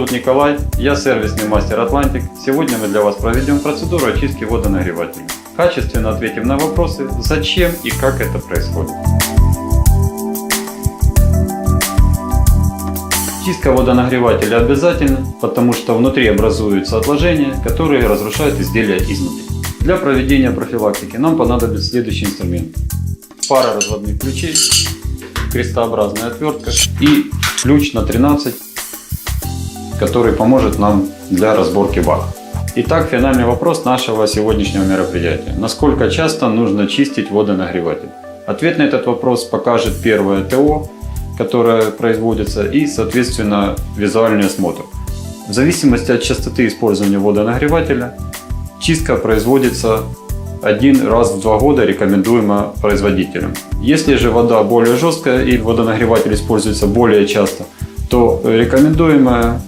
зовут Николай, я сервисный мастер Атлантик. Сегодня мы для вас проведем процедуру очистки водонагревателя. Качественно ответим на вопросы, зачем и как это происходит. Чистка водонагревателя обязательна, потому что внутри образуются отложения, которые разрушают изделия изнутри. Для проведения профилактики нам понадобится следующий инструмент. Пара разводных ключей, крестообразная отвертка и ключ на 13, который поможет нам для разборки бака. Итак, финальный вопрос нашего сегодняшнего мероприятия. Насколько часто нужно чистить водонагреватель? Ответ на этот вопрос покажет первое ТО, которое производится, и, соответственно, визуальный осмотр. В зависимости от частоты использования водонагревателя, чистка производится один раз в 2 года, рекомендуемо производителем. Если же вода более жесткая и водонагреватель используется более часто, то рекомендуемая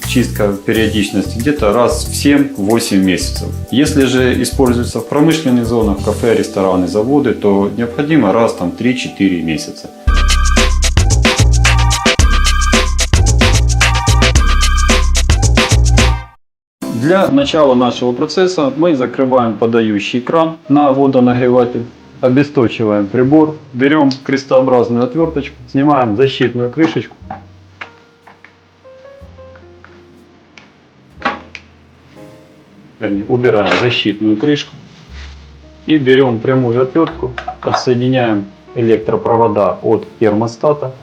чистка периодичности где-то раз в 7-8 месяцев. Если же используется в промышленных зонах, кафе, рестораны, заводы, то необходимо раз в 3-4 месяца. Для начала нашего процесса мы закрываем подающий кран на водонагреватель, обесточиваем прибор, берем крестообразную отверточку, снимаем защитную крышечку. Убираем защитную крышку и берем прямую отвертку, отсоединяем электропровода от термостата.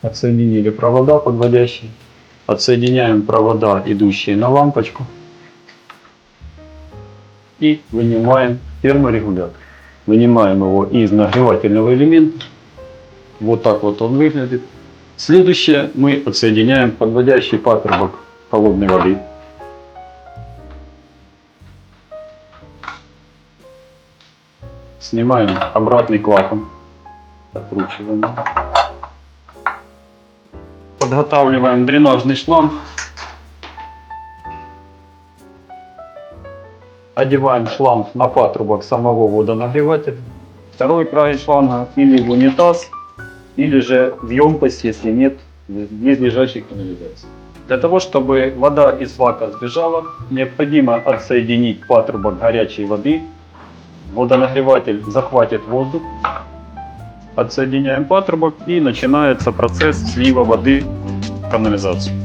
Отсоединили провода подводящие, отсоединяем провода, идущие на лампочку, и вынимаем терморегулятор. Вынимаем его из нагревательного элемента. Вот так вот он выглядит. Следующее, мы отсоединяем подводящий патрубок холодной воды. Снимаем обратный клапан, откручиваем. Подготавливаем дренажный шланг. Одеваем шланг на патрубок самого водонагревателя. Второй край шланга или в унитаз, или же в емкость, если нет близлежащей канализации. Для того, чтобы вода из бака сбежала, необходимо отсоединить патрубок горячей воды. Водонагреватель захватит воздух. Отсоединяем патрубок, и начинается процесс слива воды в канализацию.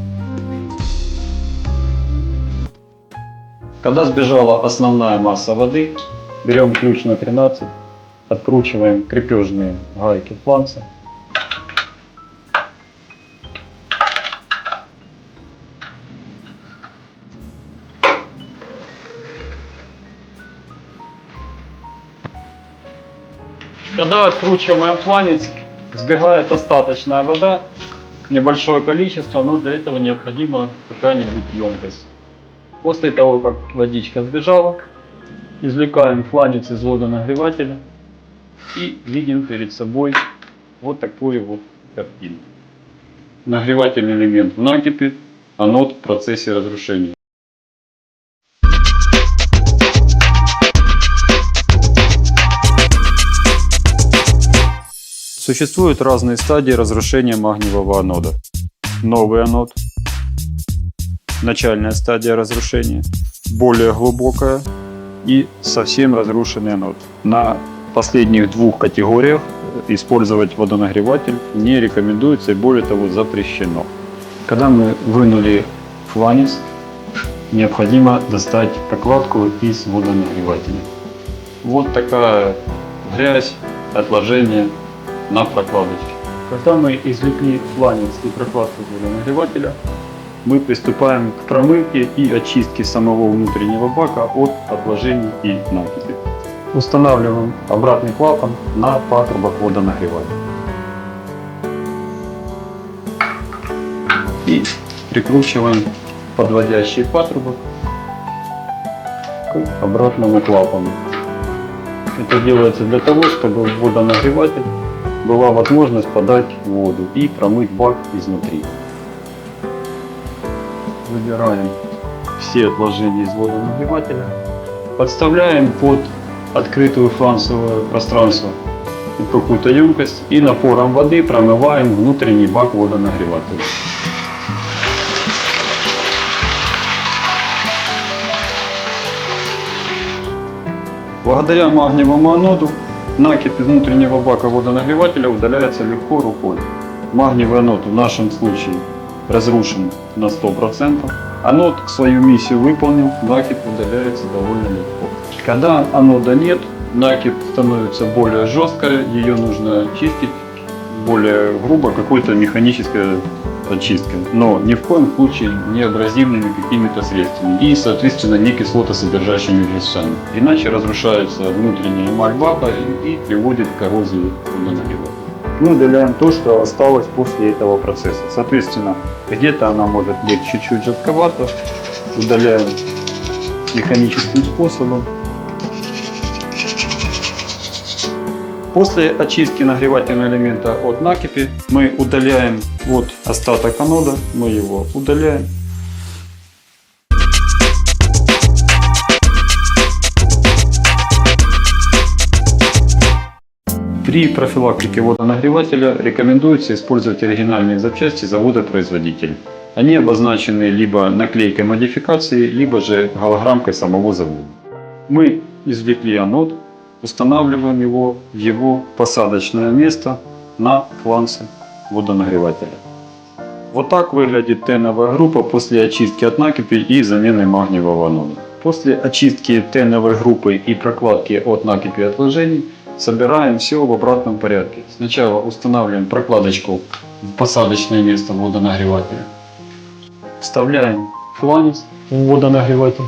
Когда сбежала основная масса воды, берем ключ на 13, откручиваем крепежные гайки фланца. Когда откручиваем фланец, сбегает остаточная вода, небольшое количество, но для этого необходима какая-нибудь емкость. После того, как водичка сбежала, извлекаем фланец из водонагревателя и видим перед собой вот такую вот картину. Нагревательный элемент в накипи, анод в процессе разрушения. Существуют разные стадии разрушения магниевого анода. Новый анод, начальная стадия разрушения, более глубокая и совсем разрушенный анод. На последних 2 категориях использовать водонагреватель не рекомендуется и более того запрещено. Когда мы вынули фланец, необходимо достать прокладку из водонагревателя. Вот такая грязь, отложение на прокладочке. Когда мы извлекли фланец и прокладку водонагревателя, мы приступаем к промывке и очистке самого внутреннего бака от отложений и накипи. Устанавливаем обратный клапан на патрубок водонагревателя. И прикручиваем подводящий патрубок к обратному клапану. Это делается для того, чтобы в водонагреватель была возможность подать воду и промыть бак изнутри. Выбираем все отложения из водонагревателя, подставляем под открытое фланцевое пространство в какую-то емкость и напором воды промываем внутренний бак водонагревателя. Благодаря магниевому аноду накипь из внутреннего бака водонагревателя удаляется легко рукой. Магниевый анод в нашем случае разрушен на 100%. Анод свою миссию выполнил, накипь удаляется довольно легко. Когда анода нет, накипь становится более жесткой, ее нужно чистить более грубо какой-то механической очисткой, но ни в коем случае не абразивными какими-то средствами и, соответственно, не кислотосодержащими веществами. Иначе разрушается внутренняя эмаль бака и приводит к коррозии водонагревателя. Мы удаляем то, что осталось после этого процесса. Соответственно, где-то она может быть чуть-чуть жестковато. Удаляем механическим способом. После очистки нагревательного элемента от накипи мы удаляем вот остаток анода, мы его удаляем. При профилактике водонагревателя рекомендуется использовать оригинальные запчасти завода-производителя. Они обозначены либо наклейкой модификации, либо же голограммкой самого завода. Мы извлекли анод, устанавливаем его в его посадочное место на фланце водонагревателя. Вот так выглядит теновая группа после очистки от накипи и замены магниевого анода. После очистки теновой группы и прокладки от накипи и отложений собираем все в обратном порядке. Сначала устанавливаем прокладочку в посадочное место водонагревателя. Вставляем фланец в водонагреватель.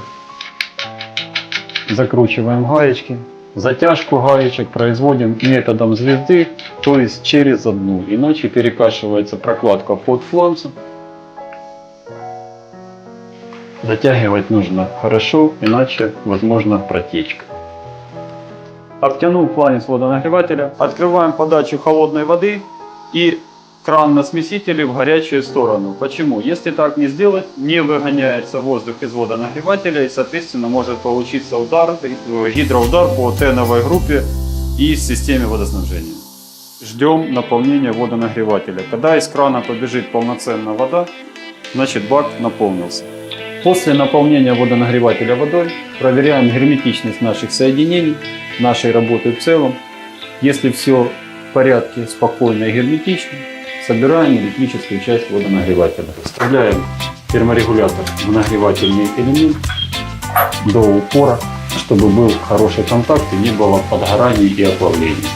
Закручиваем гаечки. Затяжку гаечек производим методом звезды, то есть через одну, иначе перекашивается прокладка под фланцем. Затягивать нужно хорошо, иначе возможна протечка. Обтянув фланец водонагревателя, открываем подачу холодной воды и кран на смесителе в горячую сторону. Почему? Если так не сделать, не выгоняется воздух из водонагревателя и, соответственно, может получиться удар, гидроудар по теновой группе и системе водоснабжения. Ждем наполнения водонагревателя. Когда из крана побежит полноценная вода, значит бак наполнился. После наполнения водонагревателя водой проверяем герметичность наших соединений, нашей работы в целом. Если все в порядке, спокойно и герметично, собираем электрическую часть водонагревателя. Вставляем терморегулятор в нагревательный элемент до упора, чтобы был хороший контакт и не было подгораний и оплавлений.